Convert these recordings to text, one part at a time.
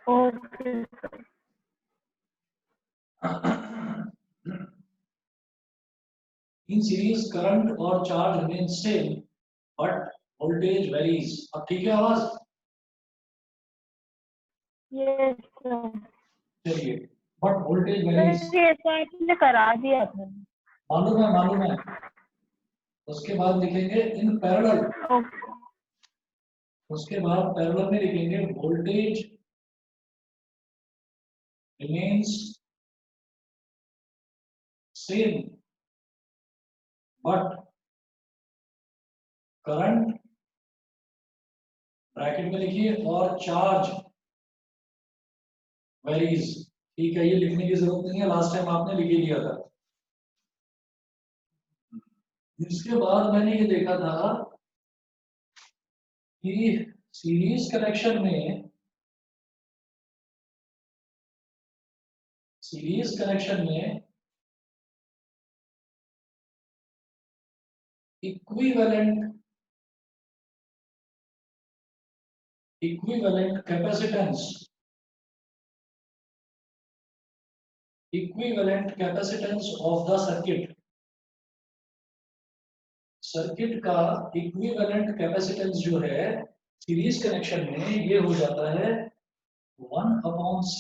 Okay sir. In series current और charge remain same but voltage varies. अब ठीक है आवाज? Yes sir. चलिए, बट वोल्टेज सर वेरीज। ये तो आपने करा दिया था। मालूम है। उसके बाद लिखेंगे इन पैरेलल। ओके। उसके बाद पैरेलल में लिखेंगे voltage remains same but current bracket में लिखिए और चार्ज वेरीज। ठीक है, ये लिखने की जरूरत नहीं है, लास्ट टाइम आपने लिख ही लिया था। इसके बाद मैंने ये देखा था कि सीरीज कनेक्शन में equivalent capacitance of the circuit का इक्विवेलेंट कैपेसिटेंस जो है सीरीज कनेक्शन में ये हो जाता है 1/C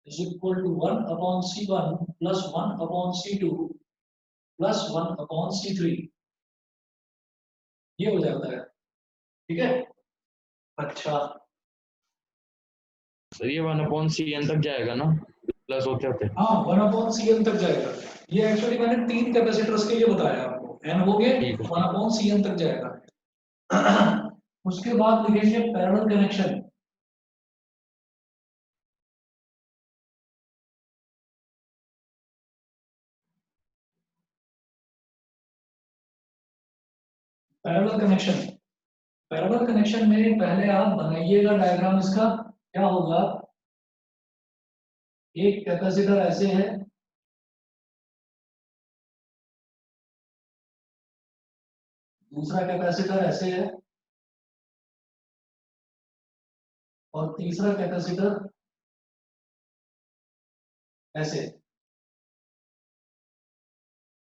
is equal to 1/C1 plus 1/C2 plus 1/C3। ये हो जाता है, ठीक है। अच्छा, सर ये 1/CN तक जाएगा ना, प्लस होते होते? हाँ 1/CN तक जाएगा। ये एक्चुअली मैंने 3 कैपेसिटर्स के लिए बताया आपको, n हो गए 1/CN तक जाएगा। उसके बाद लिखेंगे पैरेलल कनेक्शन। पैरेलल कनेक्शन में पहले आप बनाइएगा डायग्राम इसका। क्या होगा, एक कैपेसिटर ऐसे है, दूसरा कैपेसिटर ऐसे है और तीसरा कैपेसिटर ऐसे।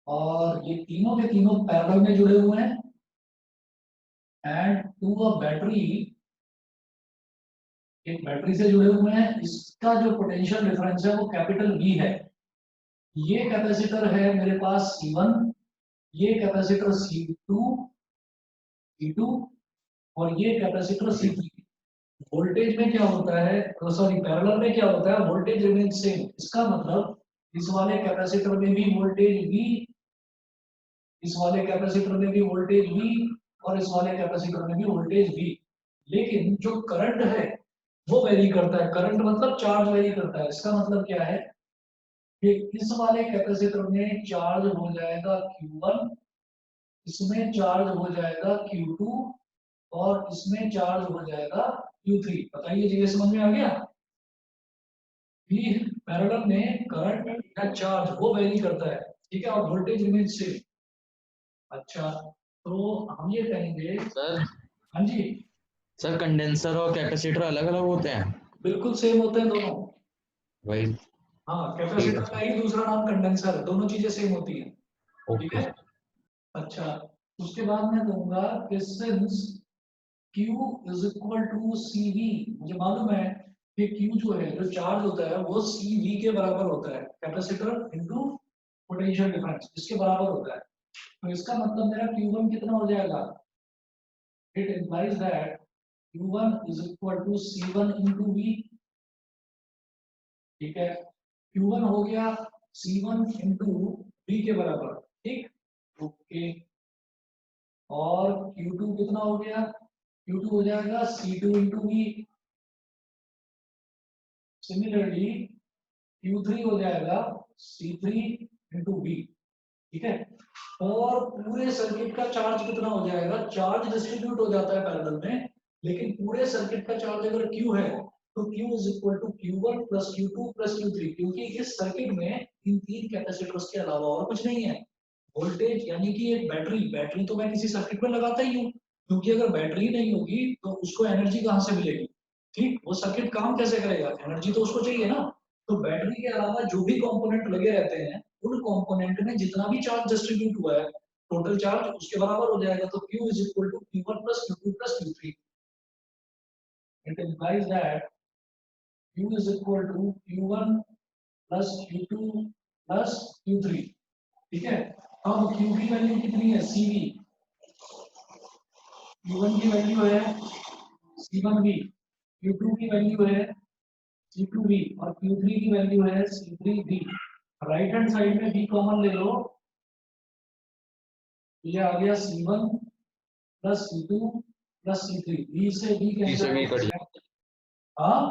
और ये तीनों के तीनों पैरेलल में जुड़े हुए हैं एंड टू अ बैटरी, एक बैटरी से जुड़े हुए हैं। इसका जो पोटेंशियल डिफरेंस है वो कैपिटल V है। ये कैपेसिटर है मेरे पास C1, ये कैपेसिटर C2 और ये कैपेसिटर C3। वोल्टेज में क्या होता है, सॉरी पैरेलल में क्या होता है, वोल्टेज रिमेन सेम। इसका मतलब इस वाले कैपेसिटर में भी वोल्टेज V, इस वाले कैपेसिटर में भी वोल्टेज V और इस वाले कैपेसिटर में भी वोल्टेज V। लेकिन जो करंट है वो वेरी करता है। करंट मतलब चार्ज वेरी करता है। इसका मतलब क्या है कि इस वाले कैपेसिटर में चार्ज हो जाएगा Q1, इसमें चार्ज हो जाएगा Q2 और इसमें चार्ज हो जाएगा Q3। बताइए जी, ये समझ में आ गया? पैरेलल में करंट या चार्ज वो वेरी करता है, ठीक है, और वोल्टेज रिमेन सेम। अच्छा, तो हम ये कहेंगे सर। हाँ जी सर कंडेंसर और कैपेसिटर अलग अलग होते हैं? बिल्कुल सेम होते हैं दोनों। वही। हाँ, कैपेसिटर का ही दूसरा नाम कंडेंसर है, दोनों चीजें सेम होती हैं, ठीक है। अच्छा, उसके बाद मैं कहूंगा कि since Q is equal to CV, मुझे मालूम है कि Q जो है, जो चार्ज होता है वो CV के बराबर होता है, कैपेसिटर इनटू पोटेंशियल डिफरेंस, इसके बराबर होता है। तो इसका मतलब मेरा Q1 कितना हो जाएगा, it implies that Q1 is equal to C1 into V। ठीक है, Q1 हो गया C1 इंटू V के बराबर, ठीक। ओके, और Q2 कितना हो गया, Q2 हो जाएगा C2 into V। Similarly Q3 हो जाएगा C3 इंटू V, ठीक है। और पूरे सर्किट का चार्ज कितना हो जाएगा, चार्ज डिस्ट्रीब्यूट हो जाता है पैरेलल में, लेकिन पूरे सर्किट का चार्ज अगर Q है तो Q is equal to Q1 plus Q2 plus Q3, क्योंकि इस सर्किट में इन 3 कैपेसिटर्स के अलावा और कुछ नहीं है। वोल्टेज यानी कि एक बैटरी तो मैं किसी सर्किट में लगाता ही हूँ, क्योंकि अगर बैटरी नहीं होगी तो उसको एनर्जी कहाँ से मिलेगी, ठीक, वो सर्किट काम कैसे करेगा, एनर्जी तो उसको चाहिए ना। तो बैटरी के अलावा जो भी कंपोनेंट लगे रहते हैं, उन कंपोनेंट में जितना भी चार्ज डिस्ट्रीब्यूट हुआ है, टोटल चार्ज उसके बराबर हो जाएगा। तो Q is equal to Q1 plus Q2 plus Q3. It implies that Q is equal to Q1 plus Q2 plus Q3. ठीक है, अब Q की वैल्यू कितनी है, CV। Q1 की वैल्यू है C1V, Q2 की वैल्यू है C2V और Q3 की वैल्यू है C3V। राइट हैंड साइड में B कॉमन ले लो, ये आ गया C1 plus C2 plus C3। B से B B से कैंसिल B हो कट गया। हाँ,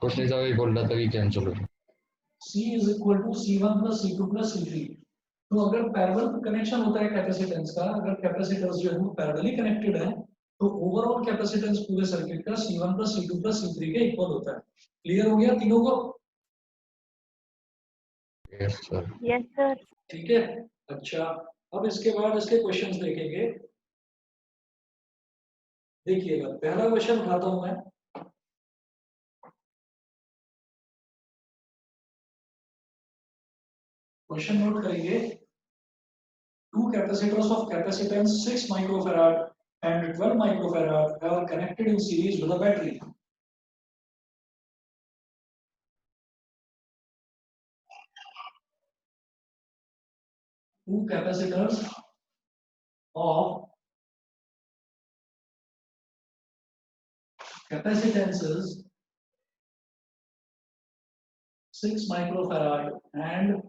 कुछ नहीं था, वही बोल रहा था कि कैंसिल हो गया। C is equal to C1 plus C2 plus C3। तो अगर पैरेलल कनेक्शन होता है कैपेसिटेंस का, अगर कैपेसिटर्स जो है वो पैरेलली कनेक्टेड है, तो ओवरऑल कैपेसिटेंस पूरे सर्किट का C1 plus C2 plus C3 के इक्वल होता है। क्लियर हो गया तीनों को? Yes sir. Yes sir. ठीक है, अच्छा अब इसके बाद इसके क्वेश्चंस देखेंगे। देखिएगा, पहला क्वेश्चन उठाता हूं मैं। क्वेश्चन नोट करेंगे। Two capacitors of capacitance 6 microfarad and 12 microfarad are connected in series with a battery. Two capacitors of capacitances 6 microfarad and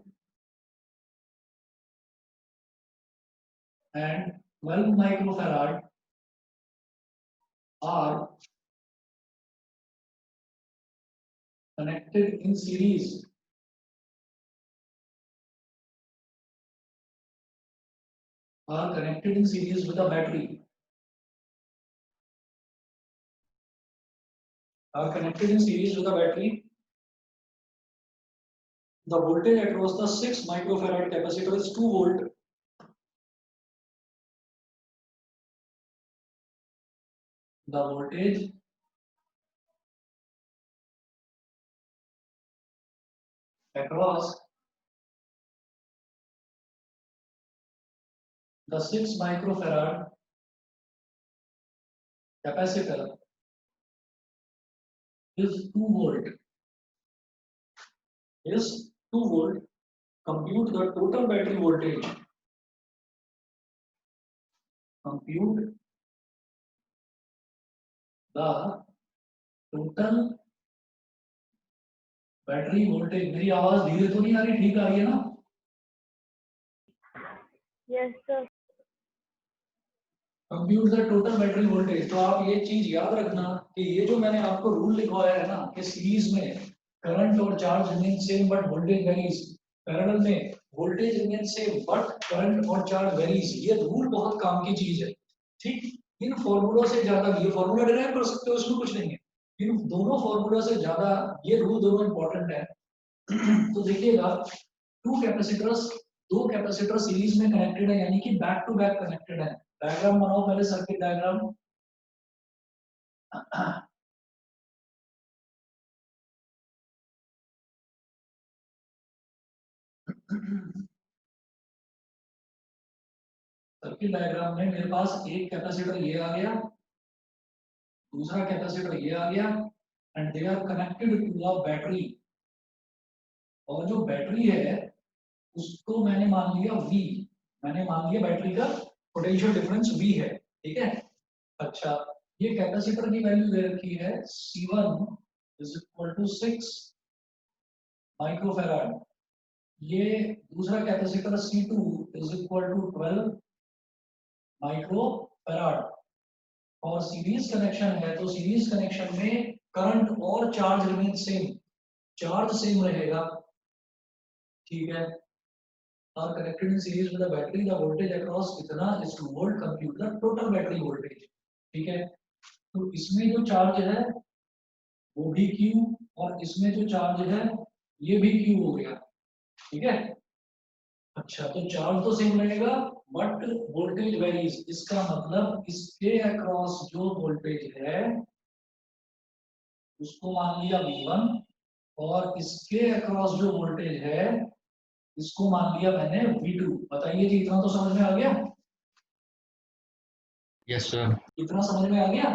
12 microfarad are connected in series with a battery. Are connected in series with a battery. The voltage across the 6 microfarad capacitor is 2 volt. The voltage across the 6 microfarad capacitor is 2 volt. Is 2 volt. Compute the total battery voltage. Compute the total battery voltage. मेरी आवाज धीरे तो नहीं आ रही, ठीक आ रही है ना? Yes sir. Compute the total battery voltage. तो आप ये चीज याद रखना कि ये जो मैंने आपको रूल लिखवाया है ना कि सीरीज में करंट और charge remain same but voltage varies, parallel में voltage remain same but current और चार्ज वेरीज, ये रूल बहुत काम की चीज है। ठीक, इन फॉर्मूलों से ज्यादा, ये फॉर्मूला डिराइव कर सकते हो, इसमें कुछ नहीं है। इन दोनों फॉर्मूला से ज्यादा ये रूल दोनों इंपॉर्टेंट है। तो देखिएगा, दो कैपेसिटर सीरीज में कनेक्टेड है, यानी कि बैक टू बैक कनेक्टेड है। डायग्राम बनाओ पहले, सर्किट डायग्राम। सर्किट डायग्राम में मेरे पास एक कैपेसिटर ये आ गया, दूसरा कैपेसिटर ये आ गया, and they are connected to a battery. और जो बैटरी है उसको मैंने मान लिया V, मैंने मान लिया बैटरी का पोटेंशियल डिफरेंस V है। ठीक है, अच्छा ये कैपेसिटर की वैल्यू दे रखी है C1 is equal to 6 microfarad. ये दूसरा capacitor C2 is equal to 12 microfarad. और सीरीज कनेक्शन है, तो सीरीज कनेक्शन में करंट और charge remain same, charge same रहेगा। ठीक है, are connected in series with a battery, the voltage across कितना is 2 volt, compute the total battery voltage। ठीक है, तो इसमें जो चार्ज है वो भी Q और इसमें जो चार्ज है ये भी Q हो गया। ठीक है, अच्छा तो चार्ज तो सेम रहेगा बट वोल्टेज वेरीज। इसका मतलब इसके अक्रॉस जो वोल्टेज है उसको मान लिया V1 और इसके अक्रॉस जो वोल्टेज है इसको मान लिया मैंने V2। बताइए जी, इतना तो समझ में आ गया? Yes sir. इतना समझ में आ गया?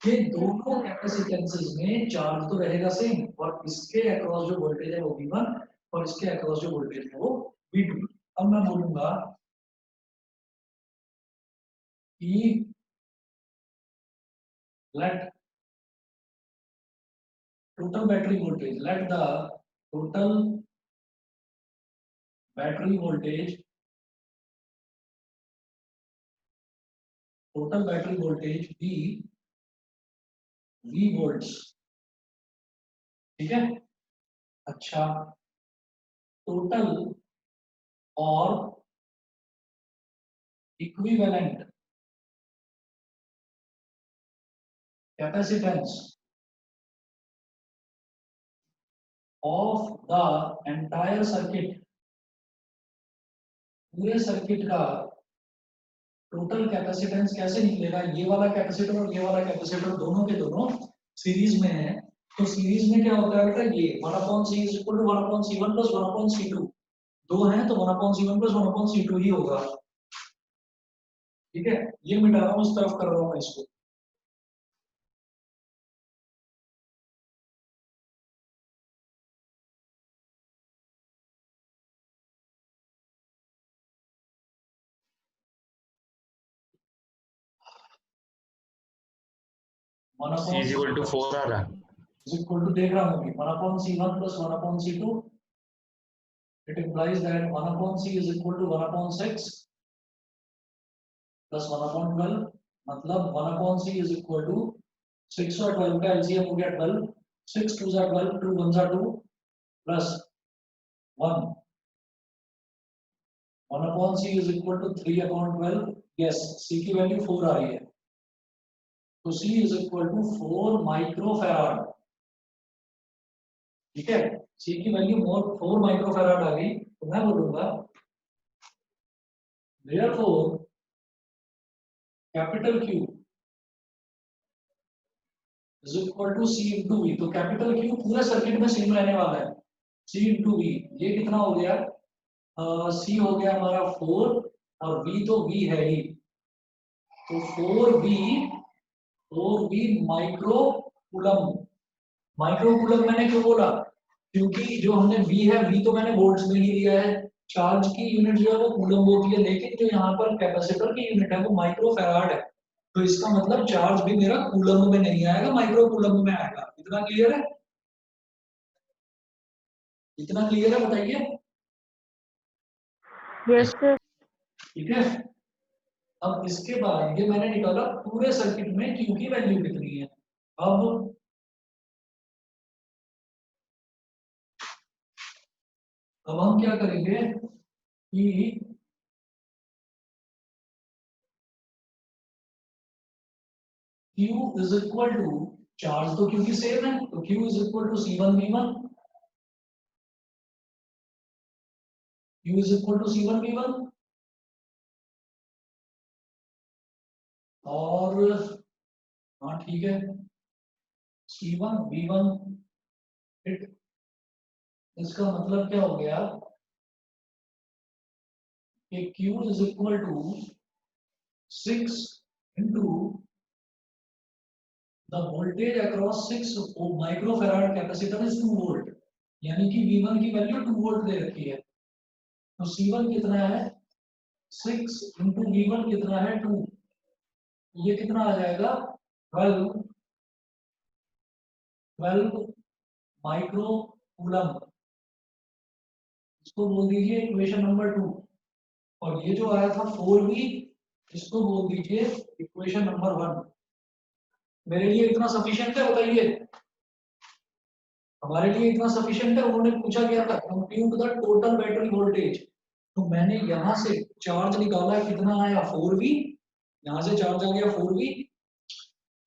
ये दोनों कैपेसिटेंसेस में चार्ज तो रहेगा सेम और इसके अक्रॉस जो वोल्टेज है वो V1 और इसके अक्रॉस जो वोल्टेज है वो V2। अब मैं बोलूंगा कि let total battery voltage, let the total battery voltage be V volts। ठीक है? अच्छा, टोटल और equivalent capacitance of the entire circuit, पूरे सर्किट का टोटल कैपेसिटेंस कैसे निकलेगा? ये वाला कैपेसिटर और ये वाला कैपेसिटर दोनों के दोनों सीरीज में है, तो सीरीज में क्या होता है बेटा, ये 1/c is equal to 1/c1 plus 1/c2। दो है तो 1/c1 प्लस 1/c2 ही होगा। ठीक है, ये मिटा रहा हूं, इस तरफ कर रहा हूं मैं इसको। C is equal to 4 आ रहा है। is equal to देख रहा हूं अभी 1/c1 plus 1/c2। It implies that 1/c is equal to 1/6 plus 1/12। मतलब 1/c is equal to 6 और 12 का एलसीएम हो गया 12। 6 2 जा 12, 2 1 जा 2 plus 1। 1/c is equal to 3/12। Yes, c की वैल्यू 4 आ रही है, तो c is equal to 4 microfarad. ठीक है, c की वैल्यू 4 माइक्रोफैराड आ गई, तो मैं बोलूंगा therefore capital Q is equal to C into V। तो कैपिटल Q पूरे सर्किट में सेम रहने वाला है, C into V। ये कितना हो गया? C हो गया हमारा 4 और V तो V है ही, तो 4V micro coulomb. Micro coulomb मैंने क्यों बोला? क्योंकि जो हमने V है, V तो मैंने वोल्ट्स में ही लिया है, चार्ज की यूनिट जो है वो कूलम होती है, लेकिन जो यहाँ पर कैपेसिटर की यूनिट है वो माइक्रो फैराड है। तो इसका मतलब चार्ज भी मेरा कूलम में नहीं आएगा, माइक्रो कूलम में आएगा। इतना क्लियर है? इतना क्लियर है, बताइए। Yes sir. ठीक है, अब इसके बाद ये मैंने निकाला पूरे सर्किट में Q की वैल्यू कितनी है। अब हम क्या करेंगे कि Q is equal to, charge तो क्योंकि सेम है, तो Q is equal to C1V1। Q is equal to C1V1 और हाँ ठीक है, C1V1। इसका मतलब क्या हो गया कि Q is equal to 6 into the voltage across 6 microfarad capacitor is 2 volt, यानी कि V1 की वैल्यू 2 वोल्ट दे रखी है। तो C1 कितना है? 6 into V1 कितना है? 2। ये कितना आ जाएगा? 12 माइक्रो कूलम। इसको बोल दीजिए इक्वेशन नंबर 2। और ये जो आया था 4V, इसको बोल दीजिए इक्वेशन नंबर 1। मेरे लिए इतना सफिशिएंट है, बताइए। हमारे लिए इतना सफिशिएंट है। उन्होंने पूछा क्या था, compute the total battery voltage. तो मैंने यहां से चार्ज निकाला, कितना आया? 4V। यहां से चार्ज आ गया 4V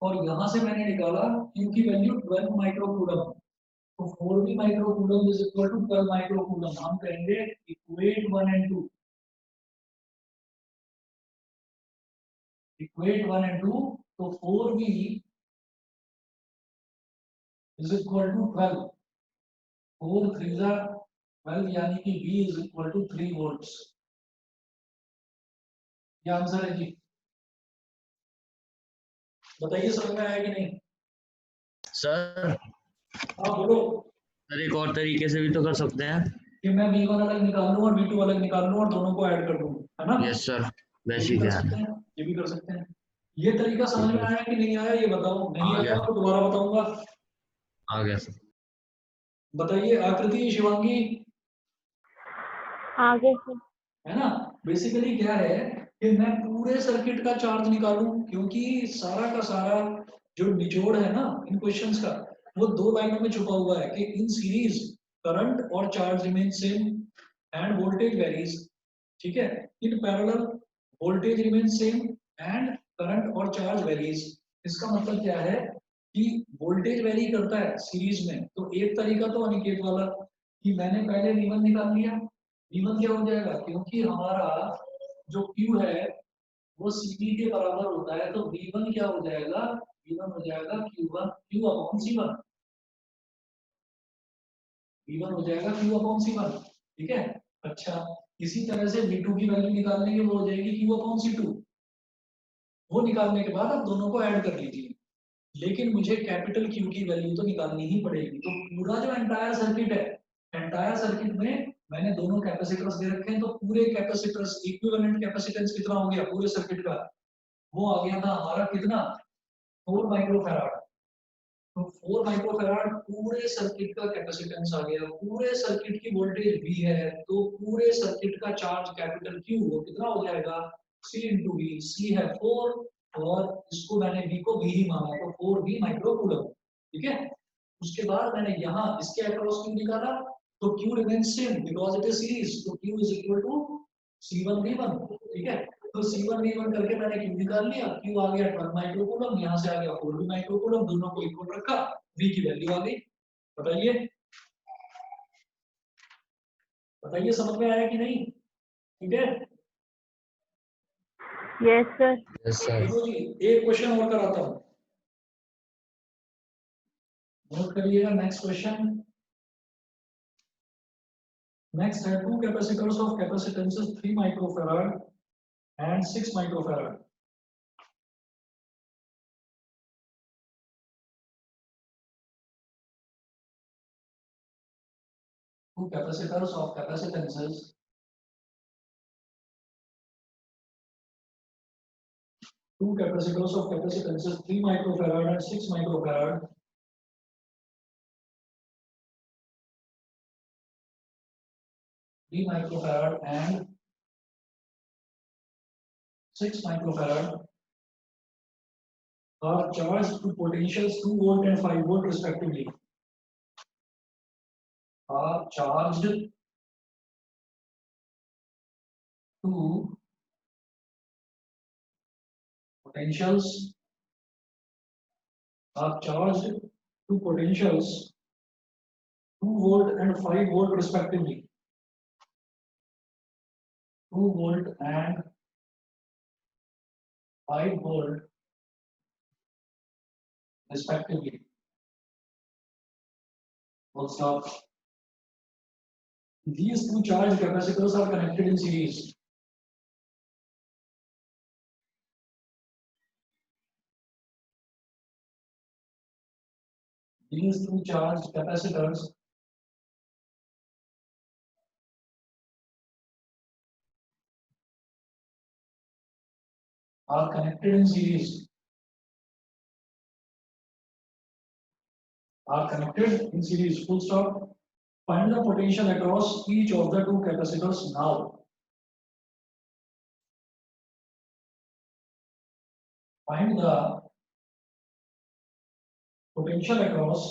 और यहां से मैंने निकाला Q की वैल्यू 12 माइक्रोकूलम। तो 4V microcoulomb is equal to 12 microcoulomb. हम कहेंगे इक्वेट 1 एंड 2। Equate 1 and 2। तो 4V इज इक्वल टू 12, 4 3 जा 12, यानी कि V is equal to 3 volts. ये आंसर है जी। बताइए समझ में आया कि नहीं? सर हाँ बोलो। सर एक और तरीके से भी तो कर सकते हैं। कि मैं V1 अलग निकाल लूं और V2 अलग निकाल लूं और दोनों को ऐड कर दूं, है ना? यस सर, ये वैसे भी ही कर ध्यान सकते है। हैं, ये भी कर सकते हैं। ये तरीका समझ में आया कि नहीं आया ये बताओ। नहीं आ गया। आया तो दोबारा बताऊंगा। आ गया सर। बताइए आकृति, शिवांगी, आगे से है ना? बेसिकली क्या है कि मैं पूरे सर्किट का चार्ज निकालूं, क्योंकि सारा का सारा जो निचोड़ है ना इन क्वेश्चंस का, वो दो लाइनों में छुपा हुआ है कि इन सीरीज करंट और charge remain same end voltage varies. ठीक है, in parallel voltage remain same and current और चार्ज वेरीज। इसका मतलब क्या है कि वोल्टेज वेरी करता है सीरीज में। तो एक तरीका तो अनिकेत वाला कि मैंने पहले V1 निकाल लिया। V1 क्या हो जाएगा, क्योंकि हमारा जो Q है वो CV के बराबर होता है, तो V1 क्या हो जाएगा, V1 हो जाएगा Q1 Q upon C1। V1 हो जाएगा Q अपॉन C1। ठीक है। अच्छा, इसी तरह से V2 की वैल्यू निकालने की वो हो जाएगी Q अपॉन C2। वो निकालने के बाद आप दोनों को ऐड कर लीजिए। लेकिन मुझे कैपिटल Q की वैल्यू तो निकालनी ही पड़ेगी। तो पूरा जो एंटायर सर्किट है, एंटायर सर्किट में मैंने दोनों कैपेसिटर्स दे रखे हैं, तो पूरे कैपेसिटर्स इक्विवेलेंट कैपेसिटेंस कितना हो गया पूरे सर्किट का, वो आ गया था हमारा कितना, 4 माइक्रोफैराड। तो 4 माइक्रोफैराड पूरे सर्किट का कैपेसिटेंस आ गया। पूरे सर्किट की वोल्टेज V है, तो पूरे सर्किट का चार्ज कैपिटल Q वो कितना हो जाएगा, C इंटू V। C है 4 और इसको मैंने V को V ही माना, तो 4V माइक्रो कूलम। ठीक है। उसके बाद मैंने यहाँ इसके अक्रॉस Q निकाला, तो Q remains same because it is series, तो Q is equal to C1 V1। ठीक है। तो C1 V1 करके मैंने Q निकाल लिया। Q आ गया 12 माइक्रो कूलम, यहाँ से आ गया 4V माइक्रो कूलम, दोनों को इक्वल रखा, V की वैल्यू आ गई। बताइए, बताइए समझ में आया कि नहीं? ठीक है। Yes sir. Yes sir. देखो जी, एक क्वेश्चन और कराता हूँ, नोट करिएगा। नेक्स्ट क्वेश्चन, नेक्स्ट है two capacitors of capacitances 3 microfarad and 6 microfarad. Two capacitors of capacitances 3 microfarad and 6 microfarad. Three microfarad and 6 microfarad are charged to potentials 2 volt and 5 volt respectively. Are charged to potentials are charged to potentials 2 volt and 5 volt respectively. 2 volt and 5 volt respectively. Full stop. These two charged capacitors are connected in series. These two charged capacitors are connected in series. Are connected in series. Full stop. Find the potential across each of the two capacitors now. Find the potential across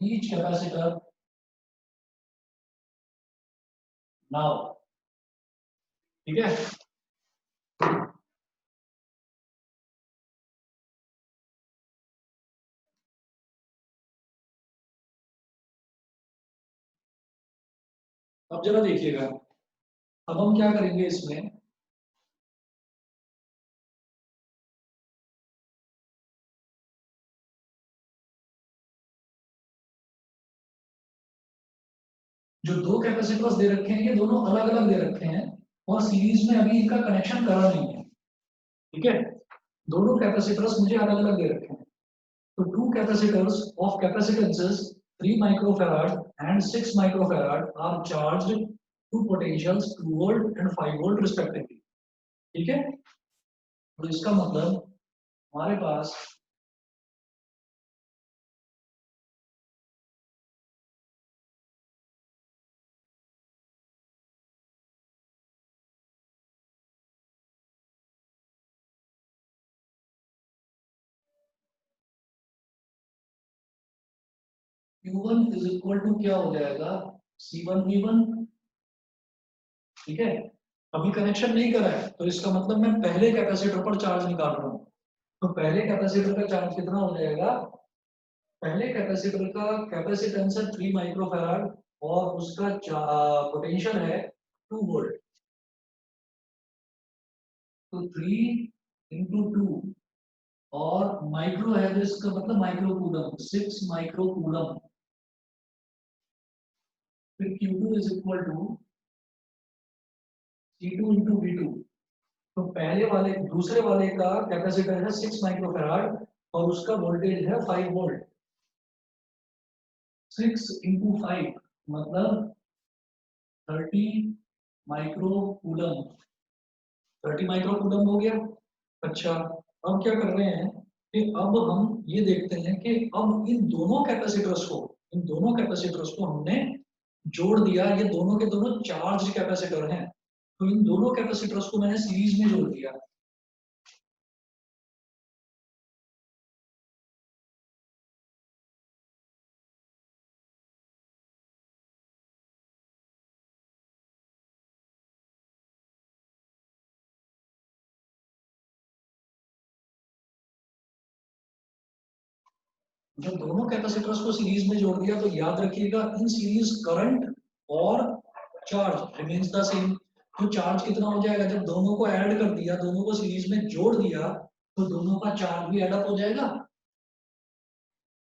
each capacitor now. ठीक है। अब जरा देखिएगा, अब हम क्या करेंगे इसमें, जो दो कैपेसिटर्स दे रखे हैं ये दोनों अलग अलग दे रखे हैं और सीरीज में अभी इनका कनेक्शन करा नहीं है, ठीक है। दोनों कैपेसिटर्स मुझे अलग अलग दे रखे हैं। तो two capacitors of capacitances 3 microfarad and 6 microfarad are charged to potentials 2 volt and 5 volt respectively, ठीक है। तो इसका मतलब हमारे पास Q1 इज इक्वल टू क्या हो जाएगा, C1 V1, ठीक है। अभी कनेक्शन नहीं करा है तो इसका मतलब मैं पहले कैपेसिटर पर चार्ज निकाल रहा हूँ। तो पहले कैपेसिटर का चार्ज कितना हो जाएगा, पहले कैपेसिटर का कैपेसिटेंस है 3 माइक्रोफैराड और उसका पोटेंशियल है 2 वोल्ट। तो 3 इंटू 2 और माइक्रो है तो इसका मतलब माइक्रो कूलम, 6 माइक्रो कूलम। फिर Q2 is equal to C2 into V2। तो पहले वाले दूसरे वाले का कैपेसिटर है 6 माइक्रोफैराड और उसका वोल्टेज है 5 वोल्ट। 6 इंटू 5 मतलब 30 माइक्रो कूलम, 30 माइक्रो कूलम हो गया। अच्छा, अब क्या कर रहे हैं कि अब हम ये देखते हैं कि अब इन दोनों कैपेसिटर्स को हमने जोड़ दिया। ये दोनों के दोनों चार्ज कैपेसिटर हैं, तो इन दोनों कैपेसिटर्स को मैंने सीरीज में जोड़ दिया। जब दोनों कैपेसिटर्स को सीरीज में जोड़ दिया तो याद रखिएगा इन सीरीज करंट और चार्ज रिमेन्स द सेम। तो चार्ज कितना हो जाएगा, जब दोनों को ऐड कर दिया, दोनों को सीरीज में जोड़ दिया तो दोनों का चार्ज भी एडअप हो जाएगा।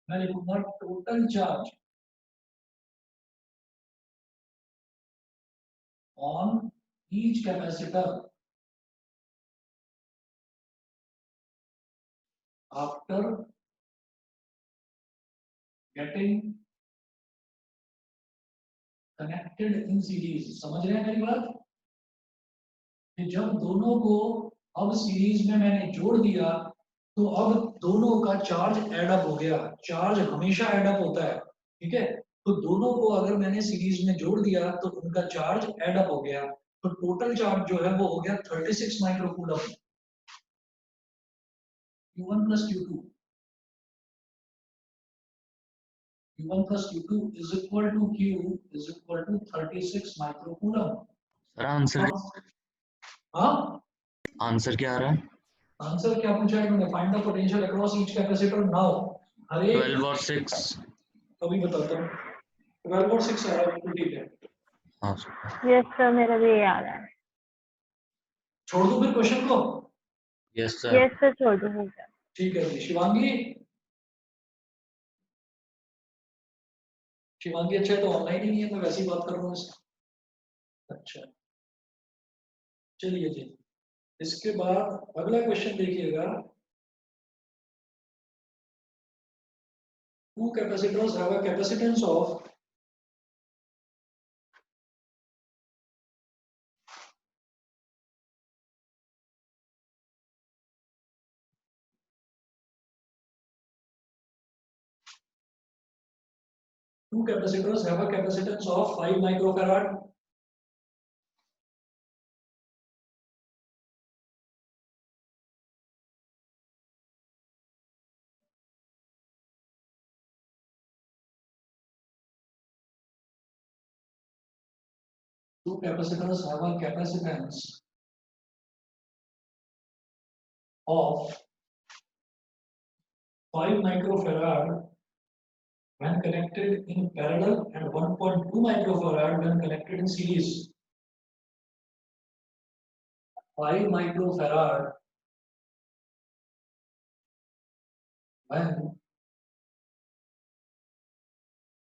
मैं लिखूंगा total charge on each capacitor after getting connected in series. समझ रहे हैं मेरी बात, कि जब दोनों को अब सीरीज में मैंने जोड़ दिया तो अब दोनों का चार्ज एडअप हो गया। चार्ज हमेशा एडअप होता है, ठीक है। तो दोनों को अगर मैंने सीरीज में जोड़ दिया तो उनका चार्ज एडअप हो गया। तो टोटल चार्ज जो है वो हो गया 36 microcoulomb. Q1 plus Q2, Q1 plus Q2 is equal to Q is equal to 36 microcoulomb. Sir answer हाँ, आंसर क्या आ रहा है? आंसर क्या पूछा है इन्होंने, find the potential across each capacitor now. अरे 12 और 6। अभी बताता हूँ, 12 और 6 आ रहा है, बिल्कुल ठीक है। हाँ यस सर, मेरा भी ये आ रहा है। छोड़ दूं फिर क्वेश्चन को? Yes sir. यस सर, छोड़ दो सर। ठीक है जी। शिवांगी, शिवांगी अच्छा है तो ऑनलाइन ही नहीं है, मैं वैसे ही बात कर रहा हूँ इससे। अच्छा, चलिए जी। इसके बाद अगला क्वेश्चन देखिएगा। Two capacitors have a capacitance of two capacitors have a capacitance of 5 microfarad. Two capacitors have a capacitance of 5 microfarad when connected in parallel and 1.2 microfarad when connected in series. 5 microfarad when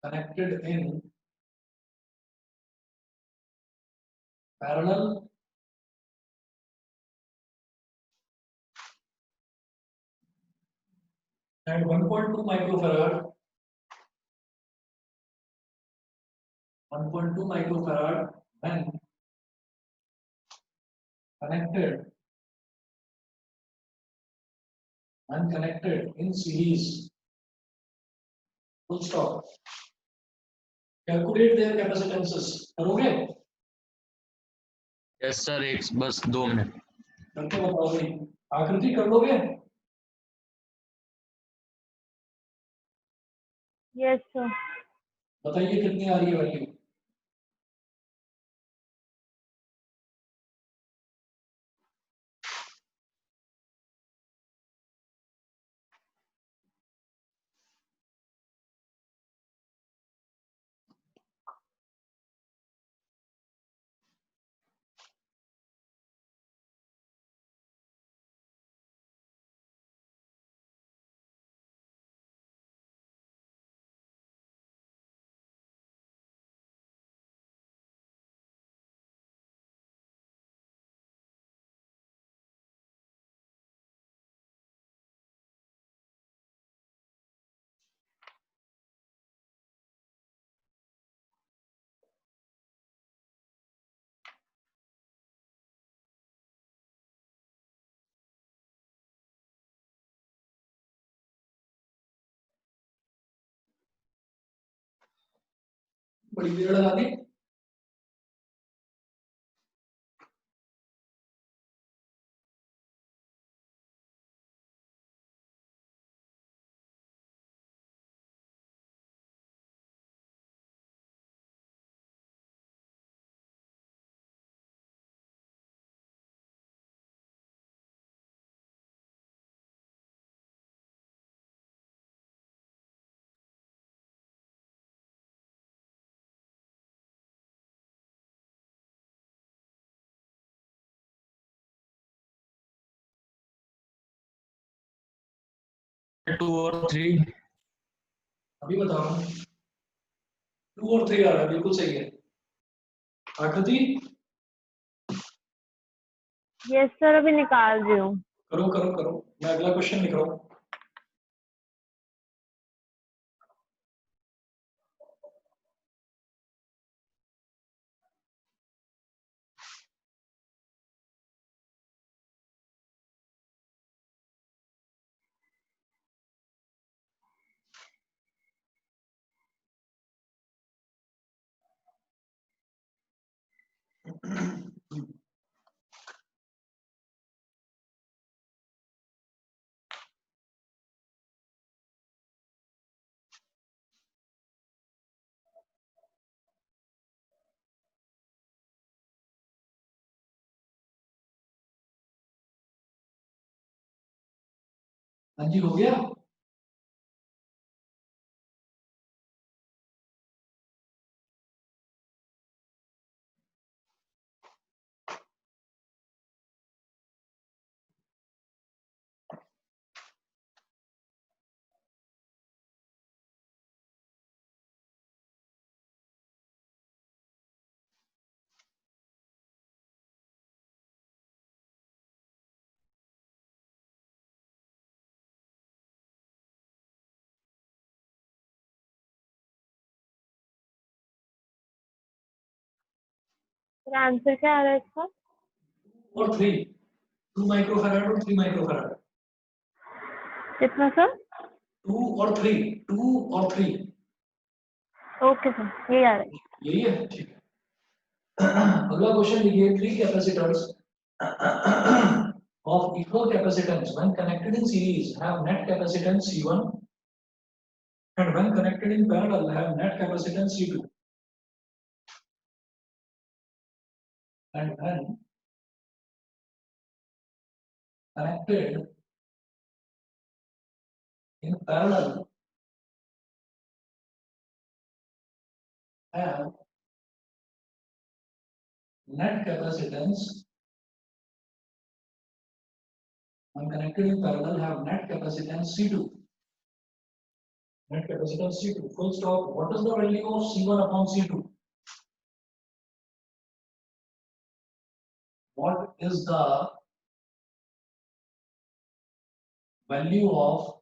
connected in parallel and 1.2 microfarad 1.2 microfarad when connected in series. Full stop. Calculate their capacitances. करोगे? Yes sir, एक बस 2 minute. करके बताओ भाई। आकृति कर लोगे? Yes sir. बताइए कितनी आ रही है वैल्यू? बड़ी देर लगा दी। टू और 3 अभी बताओ। 2 और 3 आ रहा है, बिल्कुल सही है। आकृति यस सर, अभी निकाल रही हूँ। करो करो करो, मैं अगला क्वेश्चन लिख रहा हूँ। हाँ जी, हो गया। फिर आंसर क्या आ रहा है इसका? और 3 2 माइक्रोफैराड और 3 माइक्रोफैराड। कितना सर? 2 और 3 2 और 3 ओके सर, ये आ रहा है। यही है, ठीक है। अगला क्वेश्चन लिखिए। 3 capacitors of equal capacitance when connected in series have net capacitance C1 and when connected in parallel have net capacitance C2 and when connected in parallel have net capacitance when connected in parallel have net capacitance C2. Net capacitance C2. Full stop. What is the value of C1 upon C2? What is the value of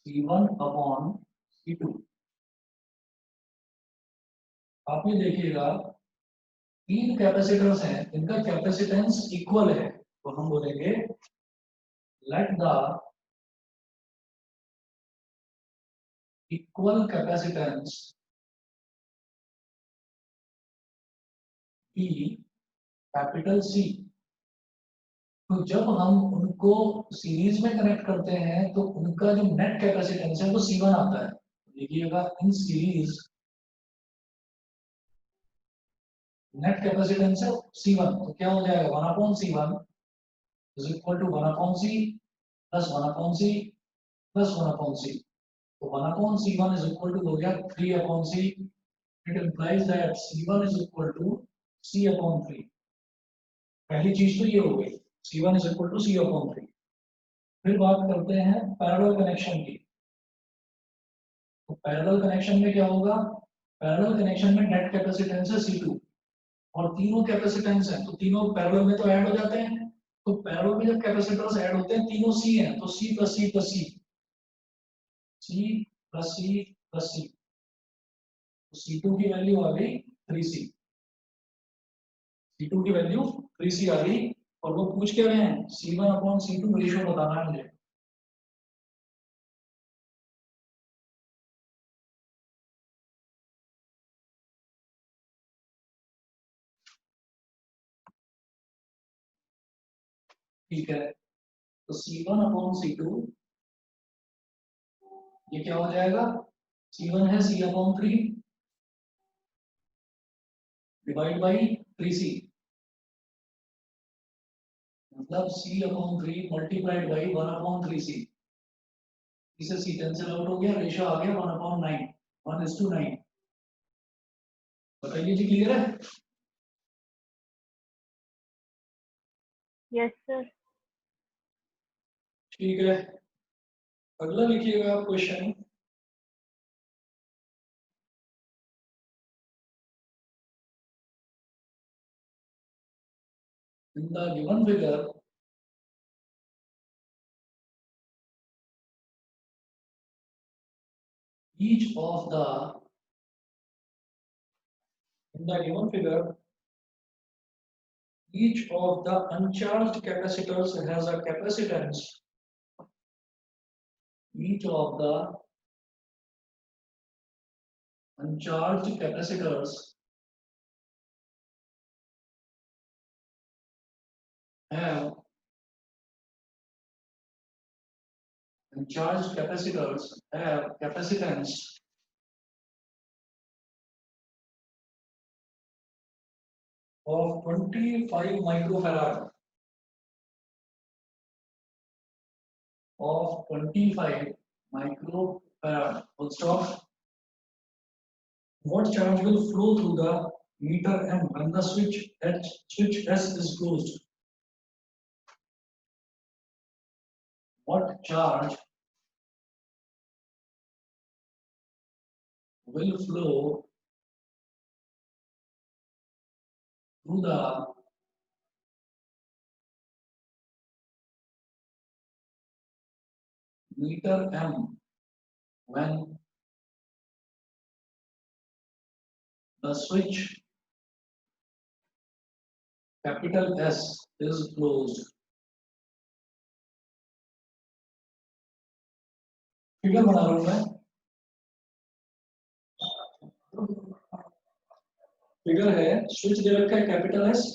C1 upon C2? आप ये देखिएगा तीन capacitors हैं इनका capacitance equal है तो हम बोलेंगे let the equal capacitance be capital C. तो जब हम उनको सीरीज में कनेक्ट करते हैं तो उनका जो नेट कैपेसिटेंस है वो C1 आता है। देखिएगा इन सीरीज नेट कैपेसिटेंस है C1 तो क्या हो जाएगा 1 upon C1 is equal to 1 upon C plus 1 upon C plus 1 upon C। तो 1 upon C1 is equal to हो गया 3 upon C। It implies that C1 is equal to C upon 3। पहली चीज तो ये हो गई C1 is equal to C upon 3। फिर बात करते हैं पैरेलल कनेक्शन की। तो पैरेलल कनेक्शन में क्या होगा पैरेलल कनेक्शन में नेट कैपेसिटेंस है C2 और तीनों कैपेसिटेंस है तो तीनों पैरेलल में तो ऐड हो जाते हैं। तो पैरेलल में जब कैपेसिटर्स ऐड होते हैं तीनों C हैं तो C plus C plus C C plus C plus C तो C2 की वैल्यू आ गई 3C। C2 की वैल्यू 3C आ गई और वो पूछ क्या रहे हैं C1 अपॉन C2 रेशियो बताना है मुझे। ठीक है तो C1 अपॉन C2 ये क्या हो जाएगा C1 है C upon 3 divide by 3C मतलब C upon 3 multiplied by 1 upon 3C। इसे C कैंसिल आउट हो गया रेशियो आ गया 1 अपॉन 9 1:9। बताइए जी क्लियर है। Yes sir. ठीक है अगला लिखिएगा आप question. In the given figure, each of the in the given figure, each of the uncharged capacitors has a capacitance. Each of the uncharged capacitors have uncharged capacitors have capacitance of 25 microfarad of 25 microfarad. Full stop. What charge will flow through the meter M when the switch S is closed? What charge will flow through the meter M when the switch capital S is closed? Figure बना रहा हूं मैं। Figure है switch दे रखा है capital S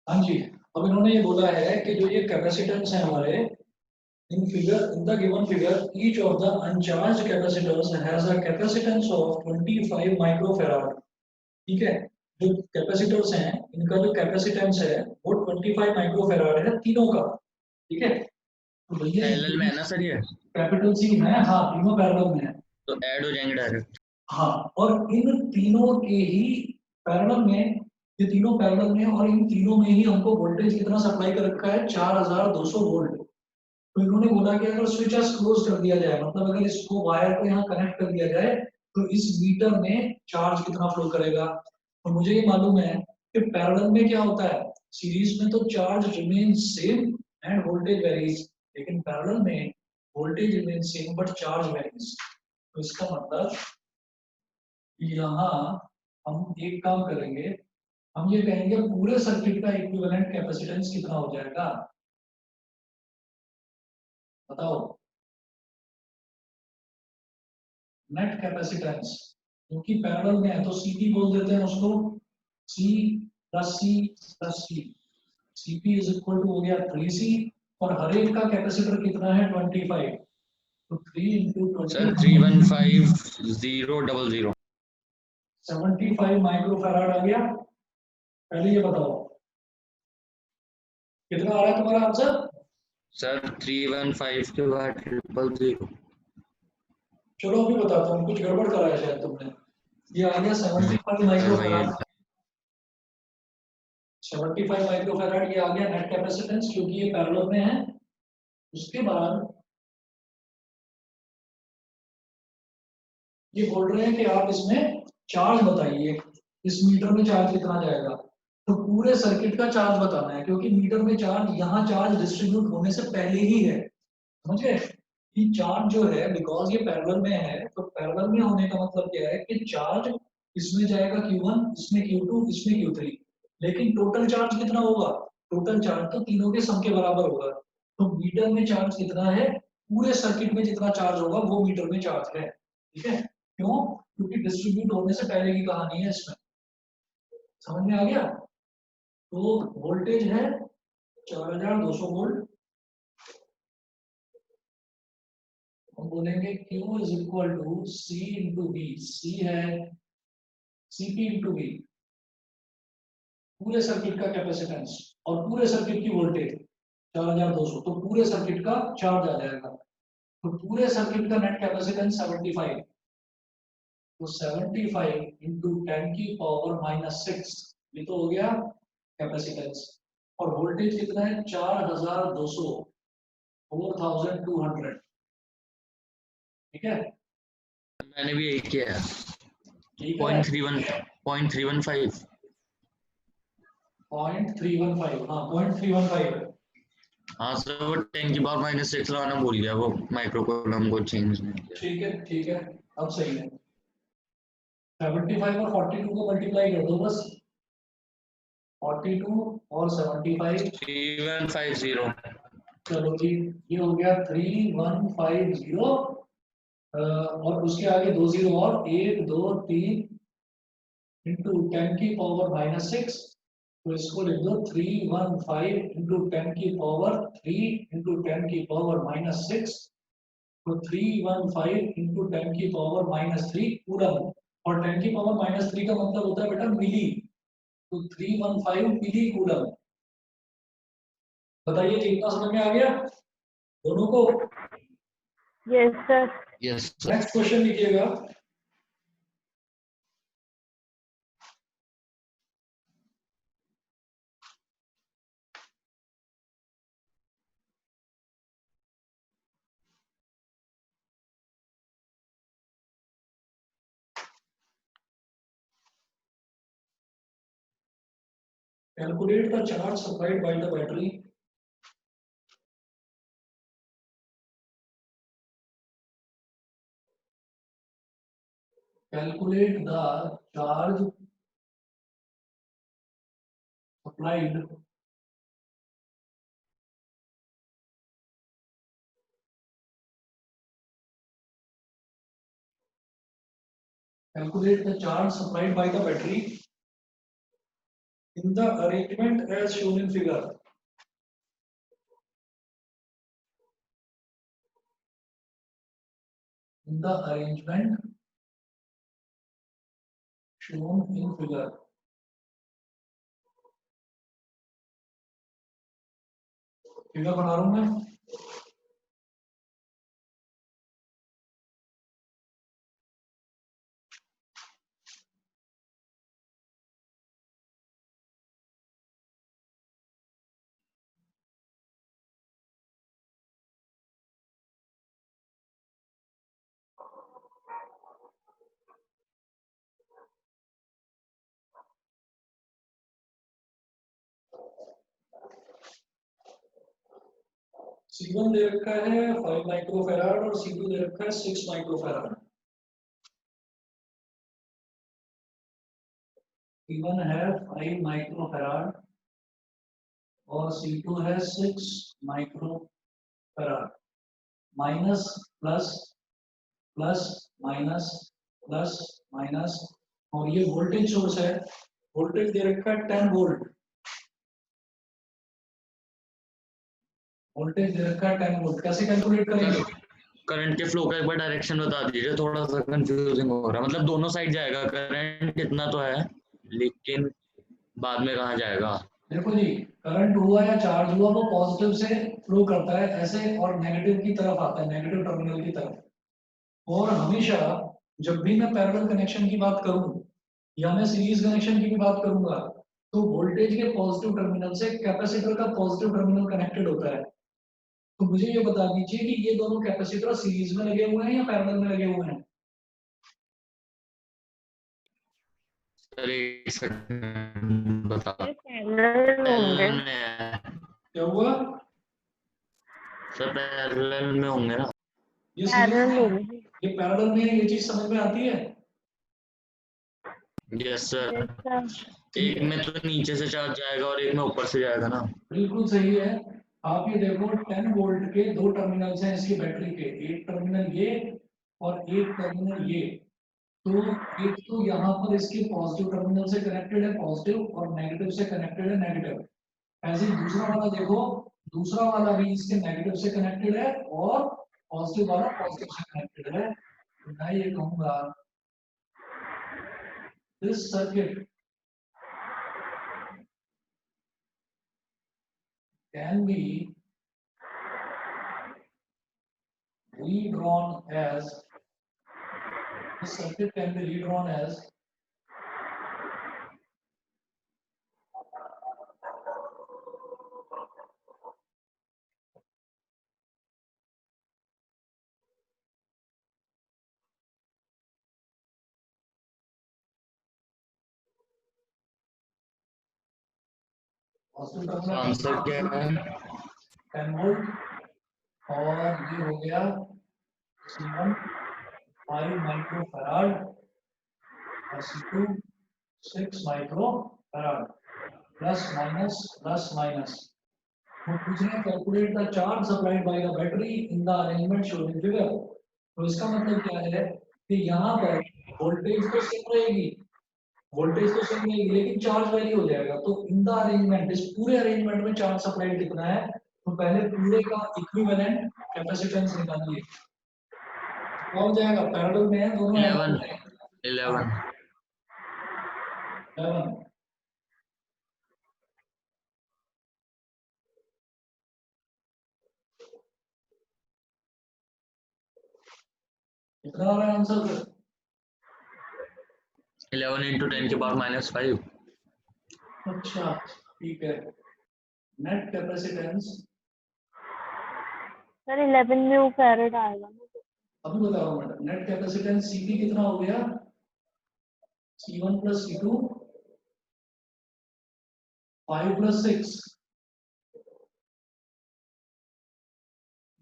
हाँ जी, अब इन्होंने ये बोला है कि जो ये कैपेसिटेंस है हमारे, in figure in the given figure each of the अनचार्ज capacitors has a capacitance of 25 microfarad. ठीक है, जो कैपेसिटर्स हैं इनका जो कैपेसिटेंस है वो 25 माइक्रोफैराड है तीनों का। ठीक है, तो भैया पैरेलल में है ना सर ये, कैपिटल सी है, हाँ तीनों पैरेलल में है। तो ऐड हो जाएंगे डायरेक्ट। हाँ, और इन तीनों के ही पैरेलल में, ये तीनों पैरेलल में, और इन तीनों में ही हमको वोल्टेज कितना सप्लाई कर रखा है, 4200 वोल्ट। तो इन्होंने बोला कि अगर स्विच एस क्लोज कर दिया जाए, मतलब अगर इसको वायर को यहाँ कनेक्ट कर दिया जाए, तो इस मीटर में चार्ज कितना फ्लो करेगा। तो मुझे ये मालूम है कि पैरेलल में क्या होता है, सीरीज में तो charge remain same end voltage varies, लेकिन पैरेलल में voltage remain same but charge varies. तो इसका मतलब यहाँ हम एक काम करेंगे, हम ये कहेंगे पूरे सर्किट का इक्विवेलेंट कैपेसिटेंस कितना हो जाएगा, बताओ। नेट कैपेसिटेंस, क्योंकि पैरेलल में है तो सीपी बोल देते हैं उसको, C plus C plus C, CP is equal to हो गया 3C, और हर एक का कैपेसिटर कितना है 25, तो 3 इंटू सर 20 315000। 75 माइक्रोफैराड आ गया। पहले ये बताओ कितना आ रहा है तुम्हारा आंसर। सर 315 के बाद 000। चलो अभी बताता हूँ, कुछ गड़बड़ करा है शायद तुमने। ये आ गया 75 सर वही है। माइक्रोफैराड, 75 माइक्रोफैराड ये आ गया नेट कैपेसिटेंस, क्योंकि ये पैरेलल में है। उसके बाद ये बोल रहे हैं कि आप इसमें चार्ज बताइए, इस मीटर में चार्ज कितना जाएगा। तो पूरे सर्किट का चार्ज बताना है, क्योंकि मीटर में चार्ज, यहाँ चार्ज डिस्ट्रीब्यूट होने से पहले ही है, समझ गए। कि चार्ज जो है, बिकॉज ये पैरेलल में है, तो पैरेलल में होने का मतलब क्या है कि चार्ज इसमें जाएगा Q1, इसमें Q2, इसमें Q3, लेकिन टोटल चार्ज कितना होगा, टोटल चार्ज तो तीनों के सम के बराबर होगा। तो मीटर में चार्ज कितना है, पूरे सर्किट में जितना चार्ज होगा वो मीटर में चार्ज है। ठीक है, क्यों, क्योंकि डिस्ट्रीब्यूट होने से पहले की कहानी है इसमें, समझ में आ गया। तो वोल्टेज है 4200 वोल्ट, हम बोलेंगे Q is equal to C into V, C है सीपी इंटू बी, पूरे सर्किट का कैपेसिटेंस और पूरे सर्किट की वोल्टेज 4200, तो पूरे सर्किट का चार्ज आ जाएगा। तो पूरे सर्किट का नेट कैपेसिटेंस 75, तो 75 इंटू 10 की पावर माइनस 6, ये तो हो गया कैपेसिटेंस। और वोल्टेज कितना है 4200, 4200। ठीक है, मैंने भी यही किया है। ठीक है, 0.315। 0.315, हाँ 315 है। हाँ सर, वो 10 की पावर -6 लगाना भूल गया, वो माइक्रो कूलम को चेंज नहीं किया। ठीक है ठीक है, अब सही है। 75 और 42 को मल्टीप्लाई कर दो बस, 42 और 75, 3150। चलो जी, ये हो गया 3150, और उसके आगे 2 जीरो और 1 2 3 इंटू 10 की पावर माइनस 6, तो इसको लिख दो 315 इंटू 10 की पावर 3 इंटू 10 की पावर माइनस 6, तो 315 इंटू 10 की पावर माइनस 3 कूलम, और 10 की पावर माइनस 3 का मतलब होता है बेटा मिली, तो 315 मिली कूलम। बताइए कितना समझ में आ गया दोनों को। Yes sir. Yes sir. Next question लिखिएगा, calculate the charge supplied by the battery. Calculate the charge supplied calculate the charge supplied by the battery In the arrangement as shown in figure. In the arrangement shown in figure. Figure बना रहा हूं मैं. C1 दे रखा है 5 microfarad और C2 दे रखा है 6 microfarad. C1 है 5 माइक्रोफैराड और C2 है 6 microfarad. Minus plus plus minus plus minus और ये वोल्टेज सोर्स है. वोल्टेज दे रखा है 10 वोल्ट. वोल्टेज दे रखा है 10 वोल्ट. कैसे कैलकुलेट करेंगे? करंट के फ्लो का एक बार डायरेक्शन बता दीजिए, थोड़ा सा कंफ्यूजिंग हो रहा है. मतलब दोनों साइड जाएगा करंट, इतना तो है, लेकिन बाद में कहाँ जाएगा? देखो जी, करंट हुआ या चार्ज हुआ वो पॉजिटिव से फ्लो करता है ऐसे और नेगेटिव की तरफ आता है, नेगेटिव टर्मिनल की तरफ. और हमेशा जब भी मैं पैरेलल कनेक्शन की बात करूं या मैं सीरीज कनेक्शन की भी बात करूंगा तो वोल्टेज के पॉजिटिव टर्मिनल से कैपेसिटर का पॉजिटिव टर्मिनल कनेक्टेड होता है. तो मुझे ये बता दीजिए कि ये दोनों कैपेसिटर सीरीज में लगे हुए हैं या पैरेलल में लगे हुए हैं? सर एक सेकंड बता. पैरेलल में होंगे. पैरेलल में है क्या हुआ? सर, पैरेलल में होंगे ना. ये सीरीज पैरेलल में, होंगे. ये पैरेलल में, ये चीज समझ में आती है? Yes sir. Yes, sir. एक में तो नीचे से चार्ज जाएगा और एक में ऊपर से जाएगा ना. बिल्कुल सही है. आप ये देखो 10 वोल्ट के दो टर्मिनल्स हैं इसकी बैटरी के, एक टर्मिनल ये और एक टर्मिनल ये. तो एक तो यहाँ पर इसके पॉजिटिव टर्मिनल से कनेक्टेड है पॉजिटिव और नेगेटिव से कनेक्टेड है नेगेटिव. ऐसे ही दूसरा वाला देखो, दूसरा वाला भी इसके नेगेटिव से कनेक्टेड है और पॉजिटिव वाला पॉजिटिव से कनेक्टेड है. तो मैं ये कहूंगा this circuit can be redrawn as, this circuit can be redrawn as answer क्या है? 10 वोल्ट और ये हो गया C1 5 माइक्रोफैराड और C2 6 microfarad. Plus minus plus minus. वो पूछ रहे हैं calculate the charge supplied by the battery in the arrangement shown in figure. तो इसका मतलब क्या है कि यहाँ पर वोल्टेज तो सेम रहेगी, वोल्टेज तो सेम रहेगी लेकिन चार्ज वेरी हो जाएगा. तो इन द अरेंजमेंट, इस पूरे अरेंजमेंट में चार्ज सप्लाइड कितना है? तो पहले पूरे का इक्विवेलेंट कैपेसिटेंस निकालिए. क्या हो जाएगा? पैरेलल में है दोनों. 11. 11. कितना आ रहा है आंसर फिर? 11 into 10 की पावर -5. अच्छा ठीक है. नेट कैपेसिटेंस सर 11 में वो फैराड आएगा ना. अभी बता रहा हूँ मैं. नेट कैपेसिटेंस Cp कितना हो गया? C1 प्लस C2 5 प्लस 6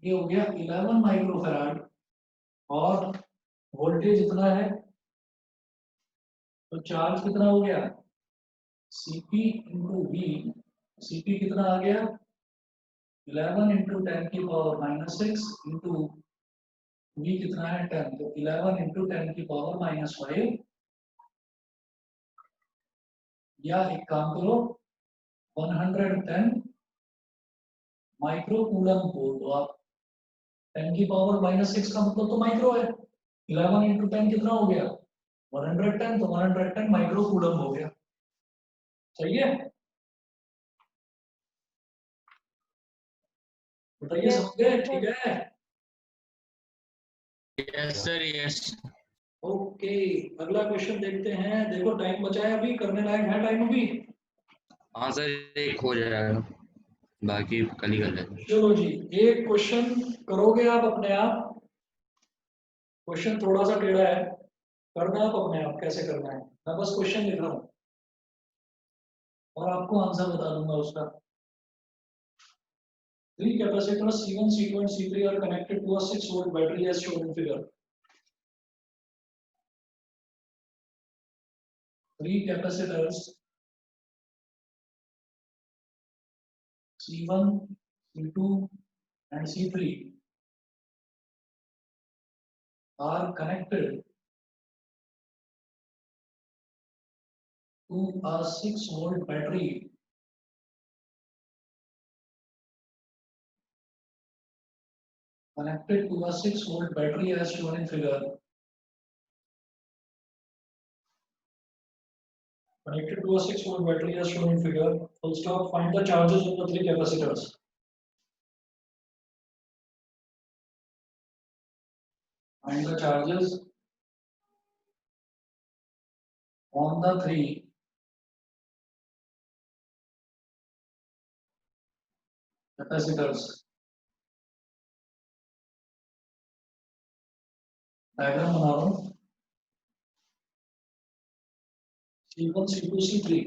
ये हो गया 11 माइक्रोफैराड और वोल्टेज इतना है तो चार्ज कितना हो गया? Cp into V. Cp कितना आ गया? 11 इंटू 10 की पावर -6 इंटू V कितना है 10. तो 11 इंटू 10 की पावर -5 या एक काम करो 110 माइक्रो कूलम को तो आप 10 की पावर -6 का मतलब तो माइक्रो है। 11 इंटू 10 कितना हो गया 110, तो 110 माइक्रो कूलम हो गया। सही है, बताइए Yes, समझ गए? sir. ठीक है, यस सर यस। ओके। अगला क्वेश्चन देखते हैं। देखो टाइम बचा है अभी, करने लायक है टाइम अभी। हाँ सर एक हो जाएगा, बाकी कल ही कर लेंगे। चलो जी, एक क्वेश्चन करोगे आप अपने आप। क्वेश्चन थोड़ा सा टेढ़ा है, करना आप अपने आप कैसे करना है। मैं बस क्वेश्चन लिख रहा हूँ और आपको आंसर बता दूंगा उसका। Three capacitors C1, C2 and C3 are connected to a 6-volt battery as shown in figure. Three capacitors C1, C2 and C3 are connected to a 6-volt battery connected to a 6-volt battery as shown in figure. Connected to a 6-volt battery as shown in figure. Full stop. Find the charges of the three capacitors. Find the charges on the three capacitors. Diagram बना रहा हूँ। C1, C2, C3.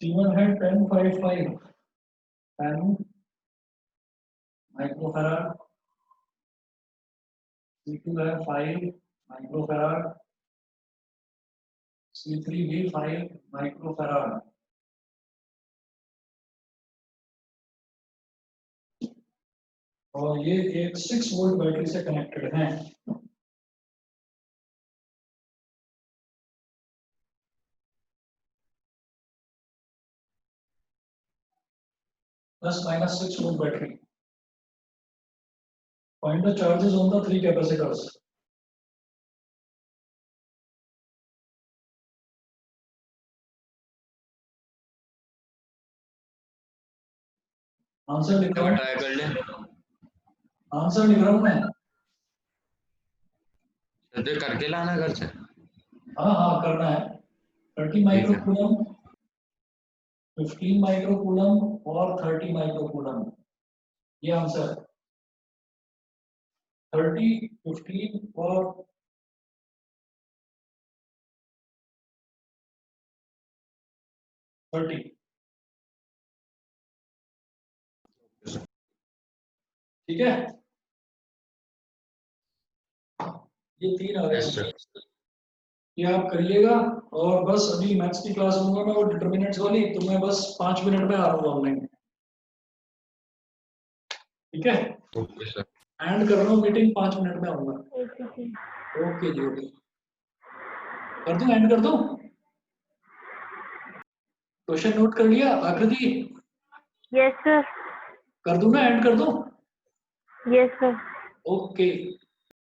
C1 है 1055 10 microfarad, C2 है 5 microfarad, C3 भी 5 microfarad. और ये एक 6 volt battery से कनेक्टेड हैं। +/- 6 volt battery. Find the charges on the three capacitors. Answer लिख रहा हूँ, ट्राई कर ले आंसर लिख रहा हूँ मैं। तो करके लाना घर से। हाँ हाँ करना है। 30 माइक्रोकूलम, 15 माइक्रोकूलम और 30 माइक्रोकूलम, ये आंसर 30, 15 और 30। ठीक है, ये 3 आ गए। Yes sir. ये आप करिएगा। और बस अभी मैथ्स की क्लास लूंगा मैं, वो डिटर्मिनेंट्स वाली, तो मैं बस 5 मिनट में आ रहा हूँ ऑनलाइन। ठीक है, ओके सर। एंड कर रहा हूँ मीटिंग, 5 मिनट में आऊंगा। Okay, sir. ओके जी, ओके। कर दूं, एंड कर दूं? क्वेश्चन नोट कर लिया आकृति? Yes, sir. कर दूं ना, एंड कर दूं? Yes, sir. ओके।